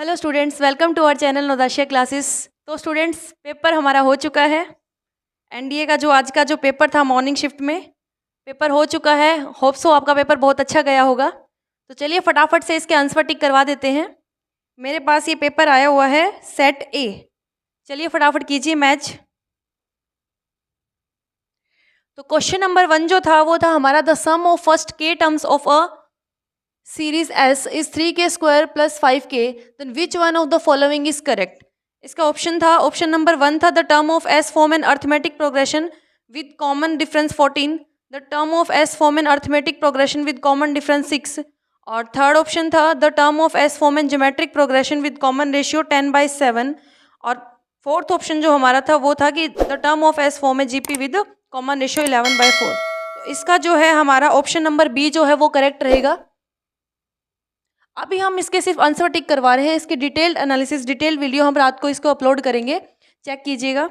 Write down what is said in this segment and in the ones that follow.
Hello students, welcome to our channel नौदाशिया classes. तो students, paper हमारा हो चुका है। एनडीए का जो आज का जो पेपर था मॉर्निंग शिफ्ट में पेपर हो चुका है। होप सो आपका पेपर बहुत अच्छा गया होगा। तो चलिए फटाफट से इसके आंसर टिक करवा देते हैं। मेरे पास ये पेपर आया हुआ है सेट ए। चलिए फटाफट कीजिए मैच। तो क्वेश्चन नंबर 1 जो था वो था हमारा the sum of first k terms of a series S is 3k square plus 5k, then which one of the following is correct. इसका ऑप्शन था, ऑप्शन नंबर 1 था the term of S form an arithmetic progression with common difference 14, the term of S form an arithmetic progression with common difference 6, और third option था the term of S form an geometric progression with common ratio 10/7, और fourth option जो हमारा था वो था कि the term of S form A GP with common ratio 11/4। तो इसका जो है हमारा ऑप्शन नंबर बी जो है वो करेक्ट रहेगा। अभी हम इसके सिर्फ आंसर टिक करवा रहे हैं। इसकी डिटेल्ड एनालिसिस, डिटेल्ड वीडियो हम रात को इसको अपलोड करेंगे, चेक कीजिएगा।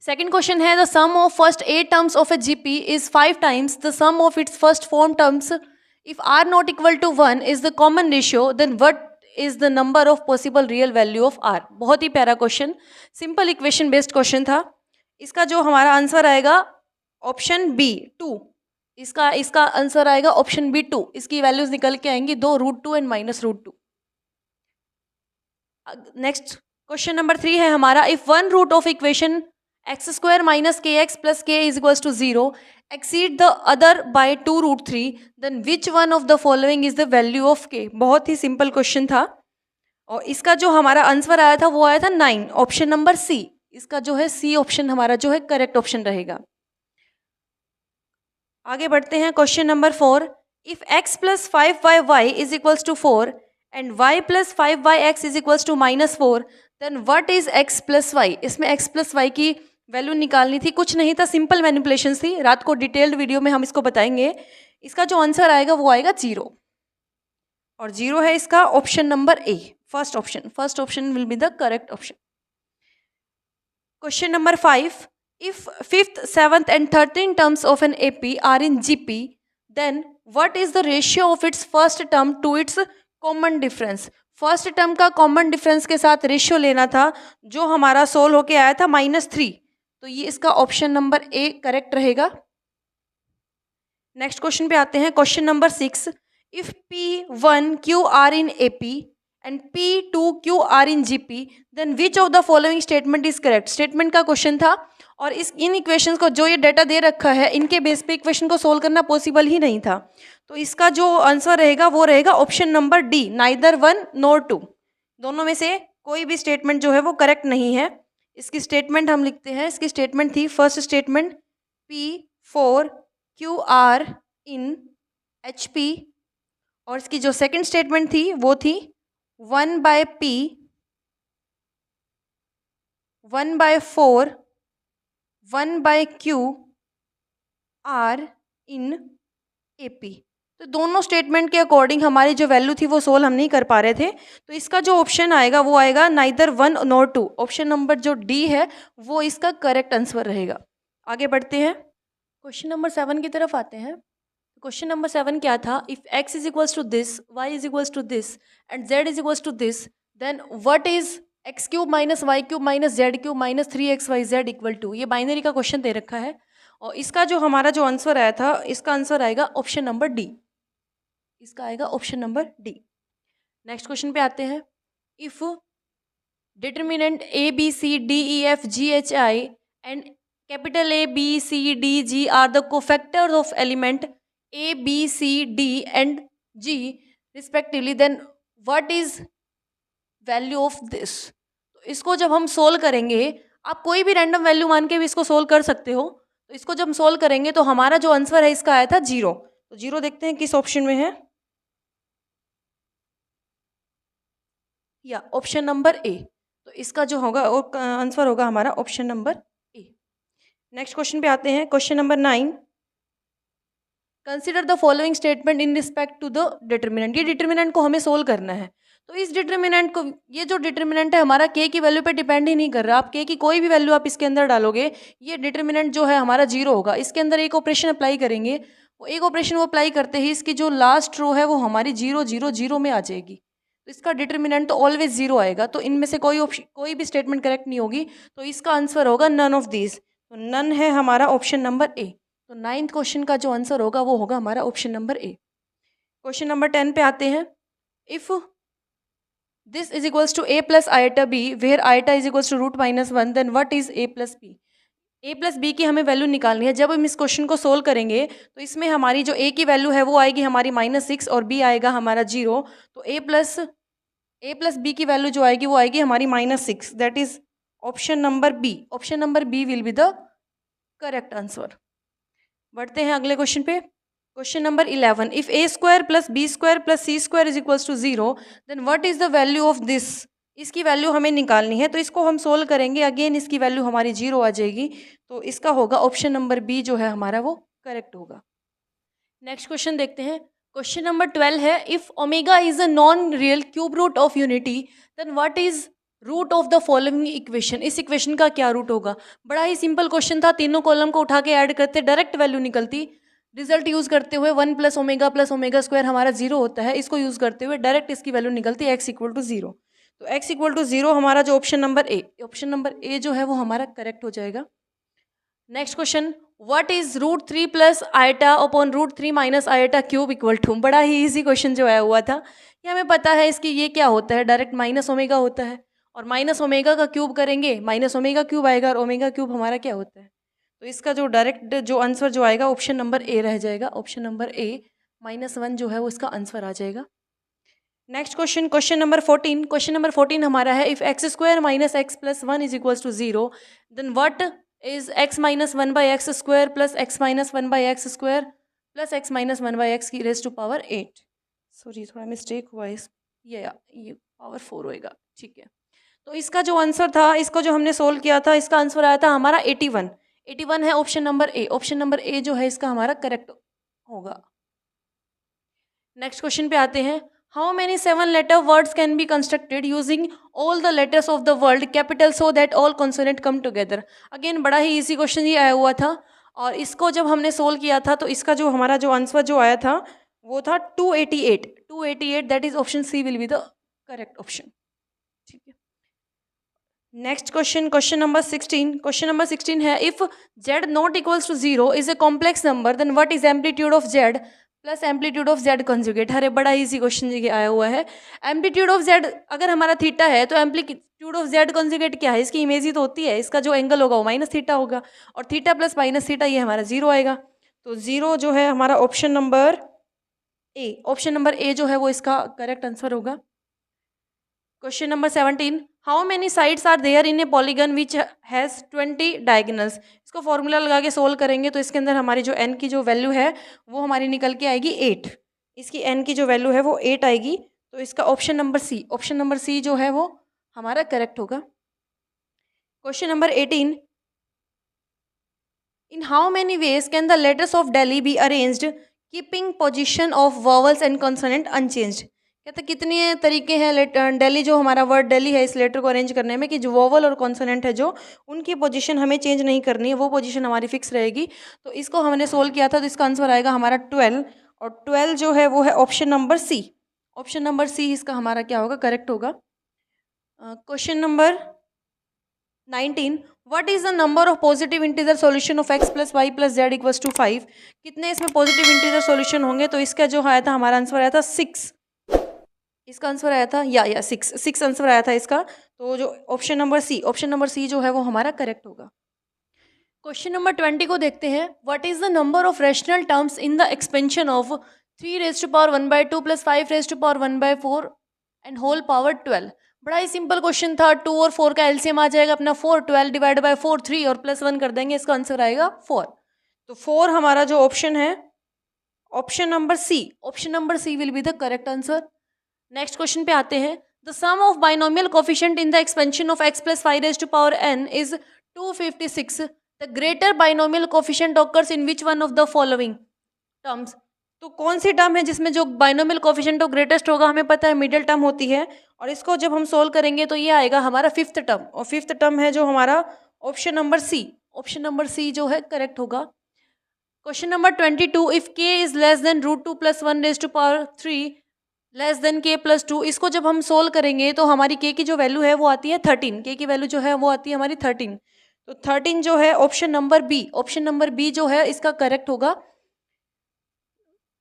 सेकंड क्वेश्चन है the sum of first 8 terms of a GP is 5 times the sum of its first form terms. If r not equal to 1 is the common ratio, then what is the number of possible real value of r. बहुत ही प्यारा question, simple equation based question था। इसका जो हमारा answer आएगा option B 2। इसका इसका आंसर आएगा ऑप्शन बी 2। इसकी वैल्यूज निकल के आएंगी 2 √2 एंड -√2। नेक्स्ट क्वेश्चन नंबर 3 है हमारा if one root of equation x² - kx + k = 0 exceed the other by 2 √3, then which one of the following is the value of k। बहुत ही simple question था और इसका जो हमारा आंसर आया था वो आया था 9, ऑप्शन नंबर सी। इसका जो है सी ऑप्शन हमारा जो है करेक्ट ऑप्शन रहेगा। आगे बढ़ते हैं question number 4। If x + 5y is equals to 4 and y + 5yx is equals to -4, then what is x + y। इसमें x + y की वैल्यू निकालनी थी, कुछ नहीं था, सिंपल मैनिपुलेशंस थी। रात को डिटेल्ड वीडियो में हम इसको बताएंगे। इसका जो आंसर आएगा वो आएगा 0, और 0 है इसका option number A, first option will be the correct option. Question number 5। If 5th, 7th and 13th terms of an AP are in GP, then what is the ratio of its first term to its common difference। First term का common difference के साथ ratio लेना था, जो हमारा solve होके आया था -3। तो ये इसका ऑप्शन नंबर ए करेक्ट रहेगा। नेक्स्ट क्वेश्चन पे आते हैं, question number 6। If P1Q are in AP and P2Q are in GP, then which of the following statement is correct। Statement का क्वेश्चन था और इन इक्वेशंस को, जो ये डाटा दे रखा है, इनके बेस पे इक्वेशन को सोल्व करना पॉसिबल ही नहीं था। तो इसका जो आंसर रहेगा वो रहेगा option number D, neither 1 nor 2। दोनों में से कोई भी स्टेटमेंट जो है वो करेक्ट नहीं है। इसकी स्टेटमेंट हम लिखते हैं। इसकी स्टेटमेंट थी, first statement P4Q are in HP, और इसकी जो सेकंड स्टेटमेंट थी वो थी 1/P 1/4 1/Q R in AP। तो दोनों स्टेटमेंट के अकॉर्डिंग हमारी जो वैल्यू थी वो सोल्व हम नहीं कर पा रहे थे। तो इसका जो ऑप्शन आएगा वो आएगा नाइदर 1 नॉर 2। ऑप्शन नंबर जो डी है वो इसका करेक्ट आंसर रहेगा। आगे बढ़ते हैं, क्वेश्चन नंबर 7 की तरफ आते हैं। क्वेश्चन नंबर 7 क्या था, if x is equals to this, y is equals to this and z is equals to this, then what is x³ - y³ - z³ - 3xyz equal to. ये बाइनरी का question दे रखा है और इसका जो हमारा जो आंसर आया था, इसका आंसर आएगा ऑप्शन नंबर डी। इसका आएगा option number D. Next question पे आते हैं। If determinant ABCDEFGHI and capital ABCDG are the cofactors of element ABCD and G respectively, then what is value of this. तो इसको जब हम सोल्व करेंगे, आप कोई भी रैंडम वैल्यू मान के भी इसको सोल्व कर सकते हो। तो इसको जब हम सोल्व करेंगे तो हमारा जो आंसर है इसका आया था 0। तो 0 देखते हैं किस ऑप्शन में है, या ऑप्शन नंबर ए। तो इसका जो होगा आंसर होगा हमारा option number A. Next question पे आते हैं, question number 9। Consider the following statement in respect to the determinant. ये डिटरमिनेंट को हमें सोल्व करना है। तो इस डिटरमिनेंट को, ये जो डिटरमिनेंट है हमारा k की वैल्यू पे डिपेंड ही नहीं कर रहा। आप k की कोई भी वैल्यू आप इसके अंदर डालोगे, ये डिटरमिनेंट जो है हमारा 0 होगा। इसके अंदर एक ऑपरेशन अप्लाई करेंगे, वो एक ऑपरेशन वो अप्लाई करते ही इसकी जो लास्ट रो है वो हमारी 0 0 0 में आ जाएगी। तो इसका डिटर्मिनेंट तो ऑलवेज 0 आएगा, तो इनमें से कोई भी स्टेटमेंट करेक्ट नहीं होगी, तो इसका आंसर होगा नन ऑफ दीज। तो नन है हमारा ऑप्शन नंबर ए। तो 9th क्वेश्चन का जो आंसर होगा वो होगा हमारा option number A. Question number 10 पे आते हैं। If this is equals to a plus iota b where iota is equals to √-1, then what is a plus b। a plus b की हमें वैल्यू निकालनी है। जब हम इस क्वेश्चन को सोल्व करेंगे तो इसमें हमारी जो a की वैल्यू है वो आएगी हमारी -6 और b आएगा हमारा 0। तो a प्लस बी की वैल्यू जो आएगी वो आएगी हमारी -6, that is option number B. Option number B will be the correct answer. बढ़ते हैं अगले क्वेश्चन पे। Question number 11, if a square plus b square plus c square is equals to 0, then what is the value of this. इसकी value हमें निकालनी है, तो इसको हम सोल्व करेंगे। अगेन इसकी वैल्यू हमारी 0 आ जाएगी, तो इसका होगा ऑप्शन नंबर बी जो है हमारा वो करेक्ट होगा। नेक्स्ट क्वेश्चन देखते हैं। क्वेश्चन नंबर 12 है, if omega is a non real cube root of unity, then what is root of the following equation. इस इक्वेशन का क्या रूट होगा। बड़ा ही सिंपल क्वेश्चन था, तीनों कॉलम को उठा के ऐड करते डायरेक्ट वैल्यू निकलती। रिजल्ट यूज करते हुए 1 प्लस ओमेगा स्क्वायर हमारा 0 होता है, इसको यूज करते हुए डायरेक्ट इसकी वैल्यू निकलती है x इक्वल टू 0। तो x इक्वल टू 0 हमारा जो ऑप्शन नंबर ए जो है वो हमारा करेक्ट हो जाएगा। Next question, what is √3 plus iota upon √3 minus iota cube equal to. बड़ा ही इजी क्वेश्चन जो आया हुआ था, ये हमें पता है इसकी ये क्या होता है, डायरेक्ट माइनस ओमेगा होता है, और माइनस ओमेगा का क्यूब करेंगे माइनस ओमेगा क्यूब आएगा, और ओमेगा क्यूब हमारा क्या होता है। तो इसका जो डायरेक्ट जो आंसर जो आएगा ऑप्शन नंबर ए रह जाएगा। ऑप्शन नंबर ए -1 जो है वो इसका आंसर आ जाएगा। Next question, question number 14। Question number 14 हमारा है, if x square minus x plus 1 is equals to 0, then what is x minus 1 by x square plus x minus 1 by x square plus x minus 1 by x की raise to power 8। Sorry थोड़ा mistake हुआ इस, ये power 4 होएगा, ठीक है। तो इसका जो आंसर था, इसको जो हमने सोल्व किया था, इसका आंसर आया था हमारा 81 है option number A. Option number A जो है इसका हमारा करेक्ट होगा। नेक्स्ट क्वेश्चन पे आते हैं। How many 7 letter words can be constructed using all the letters of the world capital so that all consonant come together. Again बड़ा ही इजी क्वेश्चन ये आया हुआ था, और इसको जब हमने सोल्व किया था तो इसका जो हमारा जो आंसर जो आया था वो था 288, that is option C will be the correct option, ठीक है। Next question, question number 16। Question number 16 है, if z not equals to 0 is a complex number, then what is amplitude of z plus amplitude of z conjugate. अरे बड़ा easy question जी आया हुआ है। Amplitude of z अगर हमारा theta है तो एम्पलीट्यूड ऑफ z कॉन्जुगेट क्या है, इसकी इमेज ही तो होती है, इसका जो एंगल होगा वो माइनस थीटा होगा, और थीटा प्लस माइनस थीटा ये हमारा 0 आएगा। तो 0 जो है हमारा ऑप्शन नंबर ए जो है वो इसका करेक्ट आंसर होगा। Question number 17, how many sides are there in a polygon which has 20 diagonals. इसको फॉर्मूला लगा के सोल्व करेंगे तो इसके अंदर हमारी जो n की जो वैल्यू है वो हमारी निकल के आएगी 8। इसकी n की जो वैल्यू है वो 8 आएगी, तो इसका ऑप्शन नंबर सी जो है वो हमारा करेक्ट होगा। Question number 18, in how many ways can the letters of Delhi be arranged keeping position of vowels and consonant unchanged. कहते कितने तरीके हैं दिल्ली, जो हमारा वर्ड दिल्ली है, इस लेटर को अरेंज करने में कि जो वोवल और कॉन्सोनेंट है जो उनकी पोजीशन हमें चेंज नहीं करनी है, वो पोजीशन हमारी फिक्स रहेगी। तो इसको हमने सोल्व किया था, तो इसका आंसर आएगा हमारा 12, और 12 जो है वो है option number C. Option number C इसका हमारा क्या होगा, करेक्ट होगा। Question number 19, what is the number of positive integer solution of x plus y plus z equals to 5। कितने इसमें पॉजिटिव इंटीजर सॉल्यूशन होंगे, तो इसका जो आया था हमारा आंसर आया था 6। इसका आंसर आया था या 6 आंसर आया था इसका। तो जो ऑप्शन नंबर सी जो है वो हमारा करेक्ट होगा। क्वेश्चन नंबर 20 को देखते हैं। What is the number of rational terms in the expansion of 3⁻1/2 plus 5⁻1/4 and whole power 12। बड़ा ही सिंपल क्वेश्चन था। 2 और 4 का एलसीएम आ जाएगा अपना 4, 12 डिवाइड बाय 4 3, और प्लस 1 कर देंगे, इसका आंसर आएगा 4। तो 4 हमारा जो ऑप्शन है option number C will be the correct answer. Next question पे आते हैं। The sum of binomial coefficient in the expansion of x plus 5⁻n is 256। The greater binomial coefficient occurs in which one of the following terms. तो कौन सी term है जिसमें जो binomial coefficient of greatest होगा, हमें पता है मिडिल टर्म होती है, और इसको जब हम सोल्व करेंगे तो ये आएगा हमारा 5th टर्म, और 5th टर्म है जो हमारा ऑप्शन नंबर सी जो है करेक्ट होगा। Question number 22, if k is less than √2 plus 1 raise to power 3, less than k plus 2, इसको जब हम सोल्व करेंगे तो हमारी के की जो वैल्यू है वो आती है 13, के की वैल्यू जो है वो आती है हमारी 13। तो 13 जो है ऑप्शन नंबर बी जो है इसका करेक्ट होगा।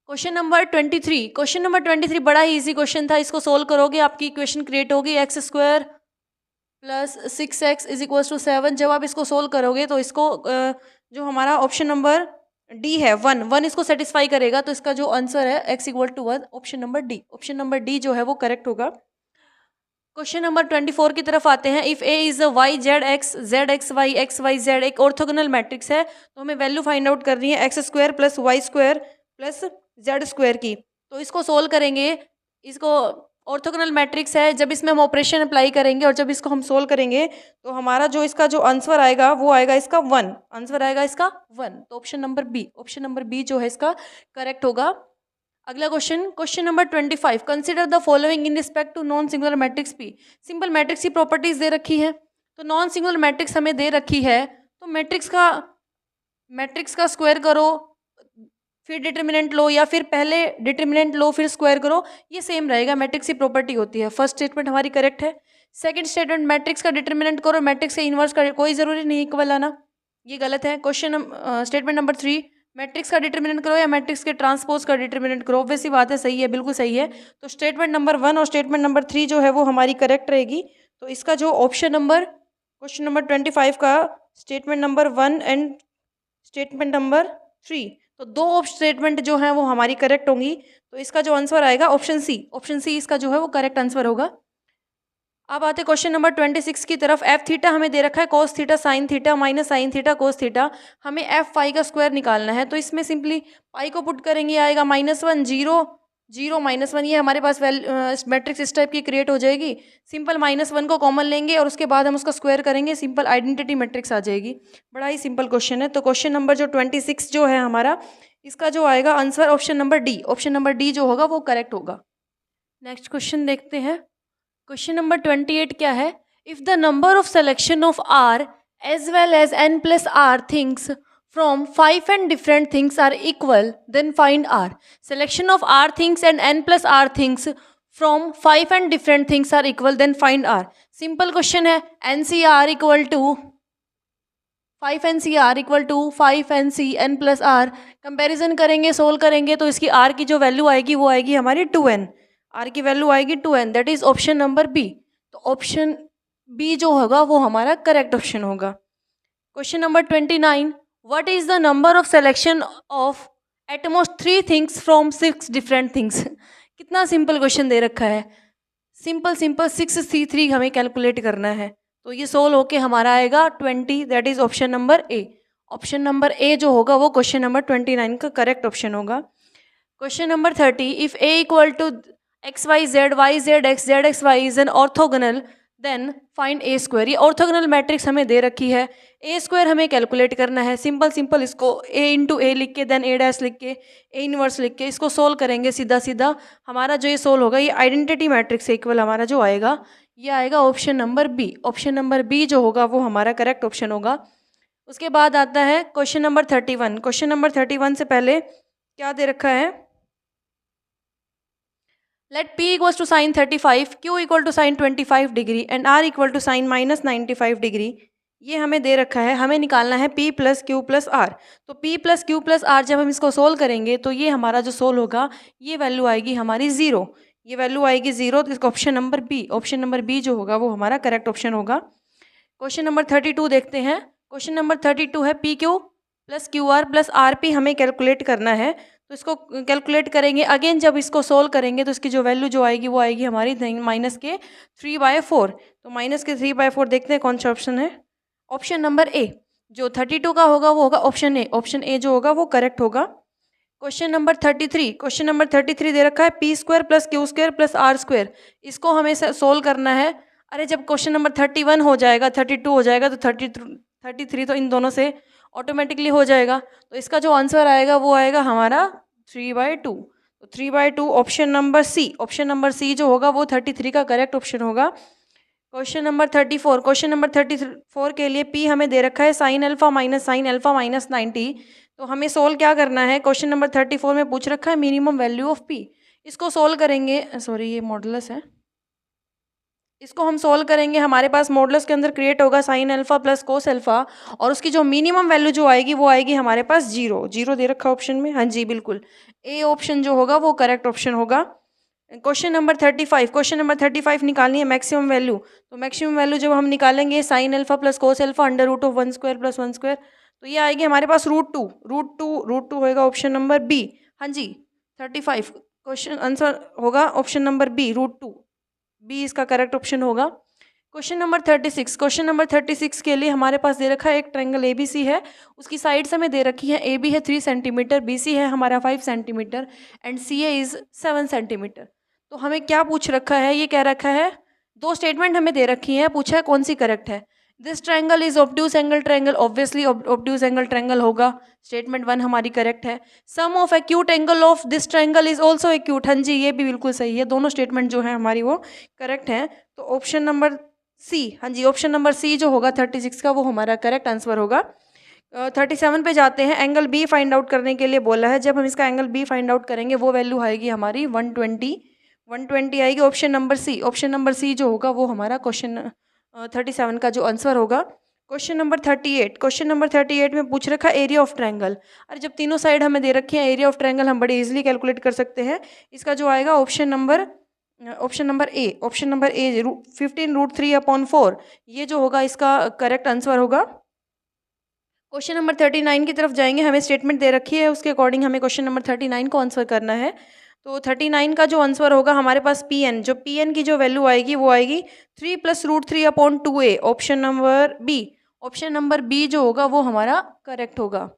क्वेश्चन नंबर 23 बड़ा ही इजी क्वेश्चन था, इसको सोल्व करोगे आपकी इक्वेशन क्रिएट होगी x square plus 6x is equal to 7। जब आप इसको सोल्व करोगे तो इसको जो हमारा ऑप्शन नंबर डी है 1 इसको सेटिस्फाई करेगा, तो इसका जो आंसर है x equal to 1, option number D जो है वो करेक्ट होगा। क्वेश्चन नंबर 24 की तरफ आते हैं। If A is y z x y z एक ऑर्थोगोनल मैट्रिक्स है, तो हमें वैल्यू फाइंड आउट करनी है x square plus y square plus z square की। तो इसको सोल्व करेंगे, इसको ऑर्थोगोनल मैट्रिक्स है, जब इसमें हम ऑपरेशन अप्लाई करेंगे और जब इसको हम सोल्व करेंगे तो हमारा जो इसका जो आंसर आएगा वो आएगा इसका 1, आंसर आएगा इसका 1। तो ऑप्शन नंबर बी जो है इसका करेक्ट होगा। अगला question number 25, consider the following in respect to non singular matrix P. Simple matrix की प्रॉपर्टीज दे रखी है, तो नॉन सिंगुलर मैट्रिक्स हमें दे रखी है, तो मैट्रिक्स का स्क्वायर करो फिर डिटर्मिनेंट लो, या फिर पहले डिटर्मिनेंट लो फिर स्क्वायर करो, ये सेम रहेगा, मैट्रिक्स की प्रॉपर्टी होती है। फर्स्ट स्टेटमेंट हमारी करेक्ट है। सेकंड स्टेटमेंट मैट्रिक्स का डिटर्मिनेंट करो, मैट्रिक्स के इन्वर्स का कोई जरूरी नहीं इक्वल आना, ये गलत है। स्टेटमेंट नंबर 3, मैट्रिक्स का डिटर्मिनेंट करो या मैट्रिक्स के ट्रांसपोज का डिटर्मिनेंट करो, ऑब्वियस सी बात है, सही है, बिल्कुल सही है। तो स्टेटमेंट नंबर 1 और स्टेटमेंट नंबर 3 जो है वो हमारी करेक्ट रहेगी। तो इसका जो क्वेश्चन नंबर 25 का statement number 1 and statement number 3, तो दो स्टेटमेंट जो हैं वो हमारी करेक्ट होंगी। तो इसका जो आंसर आएगा ऑप्शन सी इसका जो है वो करेक्ट आंसर होगा। अब आते क्वेश्चन नंबर 26 की तरफ। एफ थीटा हमें दे रखा है cos theta sine theta minus sine theta cos theta, हमें एफ पाई का स्क्वायर निकालना है। तो इसमें सिंपली पाई को पुट करेंगे, आएगा -1 0 0 -1, ये हमारे पास मैट्रिक्स इस टाइप की क्रिएट हो जाएगी। सिंपल -1 को कॉमन लेंगे और उसके बाद हम उसका स्क्वायर करेंगे, सिंपल आइडेंटिटी मैट्रिक्स आ जाएगी। बड़ा ही सिंपल क्वेश्चन है। तो क्वेश्चन नंबर जो 26 जो है हमारा, इसका जो आएगा आंसर ऑप्शन नंबर डी जो होगा वो करेक्ट होगा। नेक्स्ट क्वेश्चन देखते हैं। क्वेश्चन नंबर 28 क्या है? If the number of selection of r as well as n plus r things from 5 and different things are equal, then find r. Selection of r things and n plus r things from 5 and different things are equal, then find r. Simple question है। NCR equal to 5 NCR equal to 5 NC n plus r। Comparison करेंगे, solve करेंगे, तो इसकी r की जो value आएगी वो आएगी हमारी 2n। r की वैल्यू आएगी 2n, that is option number B. तो ऑप्शन बी जो होगा वो हमारा करेक्ट ऑप्शन होगा। Question number 29, what is the number of selection of at most 3 things from 6 different things? कितना सिंपल क्वेश्चन दे रखा है, सिंपल 6C3 हमें कैलकुलेट करना है। तो ये सोल्व होके हमारा आएगा 20, that is option number A. Option number A जो होगा वो क्वेश्चन नंबर 29 का करेक्ट ऑप्शन होगा। Question number 30, if A equal to y z x y is an orthogonal then find A square. ये ऑर्थोगोनल मैट्रिक्स हमें दे रखी है, ए स्क्वायर हमें कैलकुलेट करना है। सिंपल इसको a इंटू ए लिख के, देन ए डैश लिख के, ए इनवर्स लिख के इसको सोल्व करेंगे सीधा हमारा जो ये सोल्व होगा, ये आइडेंटिटी मैट्रिक्स इक्वल हमारा जो आएगा, ये आएगा option number B. Option number B जो होगा वो हमारा करेक्ट ऑप्शन होगा। उसके बाद आता है क्वेश्चन नंबर 31। क्वेश्चन नंबर 31 से पहले क्या दे रखा है? Let P equals to sin 35, Q equal to sin 25 degree and R equal to sin -95 degree. ये हमें दे रखा है, हमें निकालना है P plus Q plus R। तो P plus Q plus R जब हम इसको सोल्व करेंगे तो ये हमारा जो सोल्व होगा, ये वैल्यू आएगी हमारी 0, ये वैल्यू आएगी 0। तो इसका ऑप्शन नंबर बी जो होगा वो हमारा करेक्ट ऑप्शन होगा। क्वेश्चन नंबर 32 देखते हैं। क्वेश्चन नंबर 32 है PQ plus QR plus RP हमें कैलकुलेट करना है। तो इसको कैलकुलेट करेंगे, अगेन जब इसको सोल्व करेंगे तो इसकी जो वैल्यू जो आएगी वो आएगी हमारी -3/4। तो -3/4 देखते हैं कौन सा ऑप्शन है। ऑप्शन नंबर ए जो 32 का होगा वो होगा ऑप्शन ए। ऑप्शन ए जो होगा वो करेक्ट होगा। क्वेश्चन नंबर 33 दे रखा है P² plus Q² plus R²। इसको हमें सोल्व करना है। अरे जब क्वेश्चन नंबर 31 हो जाएगा, 32 हो जाएगा, तो 33 तो इन दोनों से ऑटोमेटिकली हो जाएगा। तो इसका जो आंसर आएगा वो आएगा हमारा 3/2। तो 3/2 ऑप्शन नंबर सी जो होगा वो 33 का करेक्ट ऑप्शन होगा। क्वेश्चन नंबर 34 के लिए P हमें दे रखा है sin अल्फा माइनस 90। तो हमें सोल्व क्या करना है? क्वेश्चन नंबर 34 में पूछ रखा है मिनिमम वैल्यू ऑफ P। इसको सोल्व करेंगे, सॉरी ये मॉडुलस है, इसको हम सोल्व करेंगे, हमारे पास मॉडुलस के अंदर क्रिएट होगा sign alpha plus cos alpha, और उसकी जो मिनिमम वैल्यू जो आएगी वो आएगी हमारे पास जीरो। जीरो दे रखा ऑप्शन में, हाँ जी बिल्कुल, ए ऑप्शन जो होगा वो करेक्ट ऑप्शन होगा। क्वेश्चन नंबर 35, क्वेश्चन नंबर 35 निकालनी है मैक्सिमम वैल्यू। तो मैक्सिमम वैल्यू जब हम निकालेंगे sine alpha plus cos alpha under root of 1² plus 1², तो ये आएगी हमारे पास रूट टू होएगा ऑप्शन नंबर बी। हाँ जी 35 क्वेश्चन आंसर होगा option number B, root 2, B इसका करेक्ट ऑप्शन होगा। क्वेश्चन नंबर 36, क्वेश्चन नंबर 36 के लिए हमारे पास दे रखा है एक ट्रायंगल एबीसी है, उसकी साइड्स हमें दे रखी है, ए बी है 3 सेंटीमीटर, बी सी है हमारा 5 centimetre and C A is 7 centimetre. तो हमें क्या पूछ रखा है, ये कह रखा है, दो स्टेटमेंट हमें दे रखी है, पूछा है कौन सी करेक्ट है। This triangle is obtuse angle triangle, obviously obtuse angle triangle होगा, स्टेटमेंट 1 हमारी करेक्ट है। Sum of acute angle of this triangle is also acute, हाँ जी ये भी बिल्कुल सही है, दोनों स्टेटमेंट जो है हमारी वो करेक्ट है। तो ऑप्शन नंबर सी, हाँ जी ऑप्शन नंबर सी जो होगा 36 का वो हमारा करेक्ट आंसर होगा। 37 पे जाते हैं, एंगल बी फाइंड आउट करने के लिए बोला है। जब हम इसका एंगल बी फाइंड आउट करेंगे वो वैल्यू आएगी हमारी 120 आएगी, option number C. Option number C जो होगा वो हमारा क्वेश्चन 37 का जो आंसर होगा। क्वेश्चन नंबर 38, क्वेश्चन नंबर 38 में पूछ रखा एरिया ऑफ ट्रायंगल। अरे जब तीनों साइड हमें दे रखी है एरिया ऑफ ट्रायंगल हम बड़ी इजीली कैलकुलेट कर सकते हैं। इसका जो आएगा option number A, option number ए 15√3/4, ये जो होगा इसका करेक्ट आंसर होगा। क्वेश्चन नंबर 39 की तरफ जाएंगे, हमें स्टेटमेंट दे रखी है, उसके अकॉर्डिंग हमें क्वेश्चन नंबर 39 को आंसर करना है। तो 39 का जो आंसर होगा हमारे पास पी एन, जो पी एन की जो वैल्यू आएगी वो आएगी 3 + √3/2a, option number B. Option number B जो होगा वो हमारा करेक्ट होगा।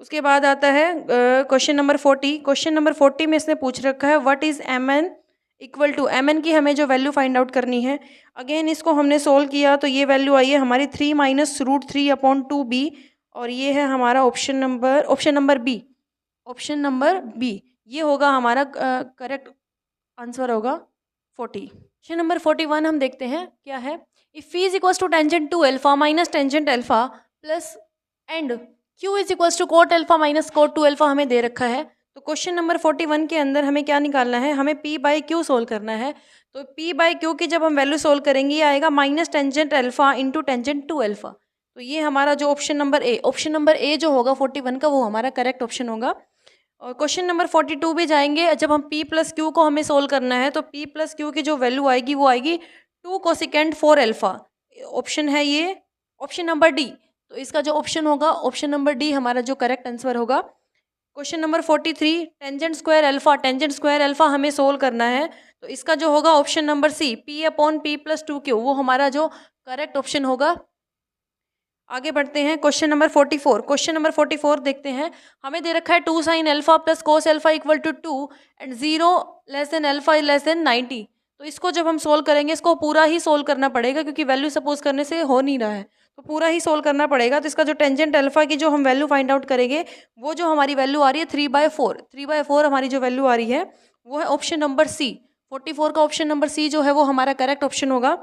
उसके बाद आता है क्वेश्चन नंबर 40, क्वेश्चन नंबर 40 में इसने पूछ रखा है what is m n equal to, m n की हमें जो वैल्यू फाइंड आउट करनी है। अगेन इसको हमने सोल्व किया तो ये वैल्यू आई है हमारी 3 - √3/2b, और ये है हमारा option number B, option number B, ये होगा हमारा करेक्ट आंसर होगा 40। क्वेश्चन नंबर 41 हम देखते हैं क्या है। If phi is equal to tangent two alpha minus tangent alpha plus and q is equal to cot alpha minus cot 2 alpha हमें दे रखा है। तो क्वेश्चन नंबर 41 के अंदर हमें क्या निकालना है, हमें पी बाई क्यू सोल्व करना है। तो पी बाई क्यू की जब हम वैल्यू सोल्व करेंगे ये आएगा minus tangent alpha into tangent 2 alpha. तो ये हमारा जो ऑप्शन नंबर ए जो होगा 41 का वो हमारा करेक्ट ऑप्शन होगा। और क्वेश्चन नंबर 42 भी जाएंगे, जब हम p + q को हमें सोल्व करना है तो p + q की जो वैल्यू आएगी वो आएगी 2 कोसेकेंट 4 अल्फा, ऑप्शन है ये ऑप्शन नंबर डी। तो इसका जो ऑप्शन होगा ऑप्शन नंबर डी हमारा जो करेक्ट आंसर होगा। Question number 43, tangent square alpha हमें सोल्व करना है। तो इसका जो होगा ऑप्शन नंबर सी, p/p + 2q, वो हमारा जो करेक्ट ऑप्शन होगा। आगे बढ़ते हैं क्वेश्चन नंबर 44, क्वेश्चन नंबर 44 देखते हैं। हमें दे रखा है 2 sin alpha plus cos alpha equal to 2 and 0 less than alpha less than 90। तो इसको जब हम सोल्व करेंगे इसको पूरा ही सोल्व करना पड़ेगा क्योंकि वैल्यू सपोज करने से हो नहीं रहा है, तो पूरा ही सोल्व करना पड़ेगा। तो इसका जो टेंजेंट अल्फा की जो हम वैल्यू फाइंड आउट करेंगे वो जो हमारी वैल्यू आ रही है 3/4 हमारी जो वैल्यू आ रही है वो है ऑप्शन नंबर सी। 44 का ऑप्शन नंबर सी जो है वो हमारा करेक्ट ऑप्शन होगा।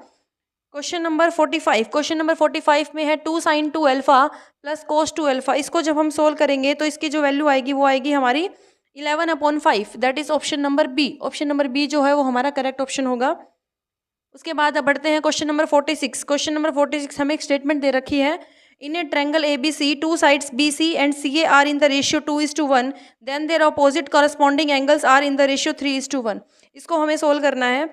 क्वेश्चन नंबर 45, क्वेश्चन नंबर 45 में है 2 sin 2 अल्फा प्लस कोस 2 अल्फा। इसको जब हम सोल्व करेंगे तो इसकी जो वैल्यू आएगी वो आएगी हमारी 11/5, that is option number B. Option number B जो है वो हमारा करेक्ट ऑप्शन होगा। उसके बाद अब बढ़ते हैं क्वेश्चन नंबर 46, क्वेश्चन नंबर 46 हमें एक स्टेटमेंट दे रखी है। इन ए triangle ABC, 2 sides BC and CA are in the ratio 2:1, then their opposite corresponding angles are in the ratio 3:1। इसको हमें सोल्व करना है।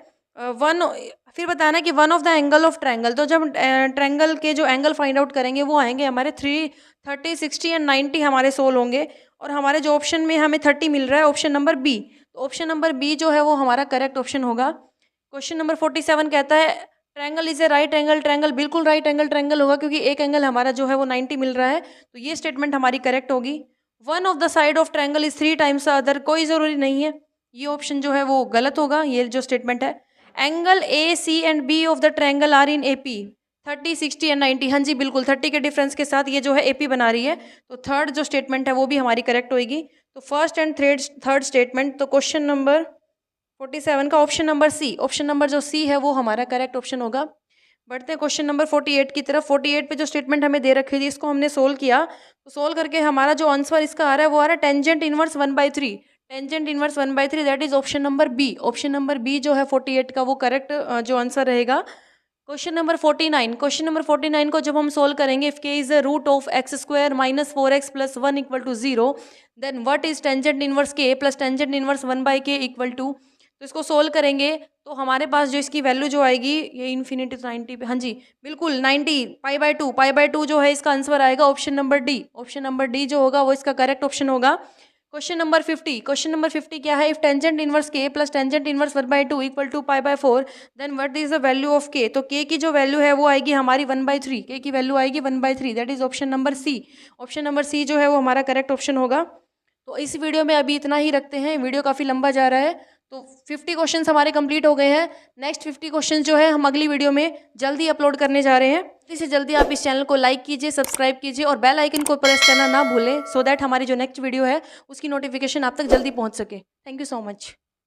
फिर बताना कि one of the angle of triangle. तो जब ट्रायंगल के जो एंगल फाइंड आउट करेंगे वो आएंगे हमारे 3, 30, 60 एंड 90 हमारे सोल्व होंगे। और हमारे जो ऑप्शन में हमें 30 मिल रहा है ऑप्शन नंबर बी, तो ऑप्शन नंबर बी जो है वो हमारा करेक्ट ऑप्शन होगा। क्वेश्चन नंबर 47 कहता है triangle is a right angle triangle, बिल्कुल राइट एंगल ट्रायंगल होगा क्योंकि एक एंगल हमारा जो है वो 90 मिल रहा है, तो ये स्टेटमेंट हमारी करेक्ट होगी। One of the side of triangle is 3 times the other, कोई ज़रूरी नहीं है, ये ऑप्शन जो है वो गलत होगा, ये जो स्टेटमेंट है। Angle A C and B of the triangle are in AP 30, 60 and 90, हाँ जी बिल्कुल 30 के डिफरेंस के साथ ये जो है AP बना रही है, तो थर्ड जो स्टेटमेंट है वो भी हमारी करेक्ट होगी। तो फर्स्ट एंड थर्ड स्टेटमेंट, तो क्वेश्चन नंबर 47 का option number C, option number जो सी है वो हमारा करेक्ट ऑप्शन होगा। बढ़ते हैं क्वेश्चन नंबर 48 की तरफ। 48 पे जो स्टेटमेंट हमें दे रखी थी इसको हमने सोल्व किया, तो सोल्व करके हमारा जो आंसर इसका आ रहा है वो आ रहा है tangent inverse 1/3। Tangent inverse 1/3 that is option number B. Option number B जो है 48 का वो करेक्ट जो आंसर रहेगा। क्वेश्चन नंबर 49, क्वेश्चन नंबर 49 को जब हम सोल्व करेंगे, if K is the root of X square minus 4x plus 1 equal to 0, then what is tangent inverse के plus tangent inverse 1/k equal to. तो इसको solve करेंगे तो हमारे पास जो इसकी वैल्यू जो आएगी, ये इन्फिनिटी तो 90 पे, हाँ जी बिल्कुल 90, पाई बाय टू जो है इसका आंसर आएगा option number D. Option number D जो होगा वो इसका करेक्ट ऑप्शन होगा। क्वेश्चन नंबर 50, क्वेश्चन नंबर 50 क्या है, इफ टेंजेंट इनवर्स के plus tangent inverse 1/2 equal to पाई/4 then what is the value of k. तो के की जो वैल्यू है वो आएगी हमारी 1/3, के की वैल्यू आएगी 1/3, that is option number C. Option number C जो है वो हमारा करेक्ट ऑप्शन होगा। तो इस वीडियो में अभी इतना ही रखते हैं, वीडियो काफ़ी लंबा जा रहा है। तो 50 क्वेश्चंस हमारे कंप्लीट हो गए हैं। नेक्स्ट 50 क्वेश्चंस जो है हम अगली वीडियो में जल्दी अपलोड करने जा रहे हैं। जल्दी से जल्दी आप इस चैनल को लाइक कीजिए, सब्सक्राइब कीजिए और बेल आइकन को प्रेस करना ना भूलें, सो दैट हमारी जो नेक्स्ट वीडियो है उसकी नोटिफिकेशन आप तक जल्दी पहुंच सके। Thank you so much.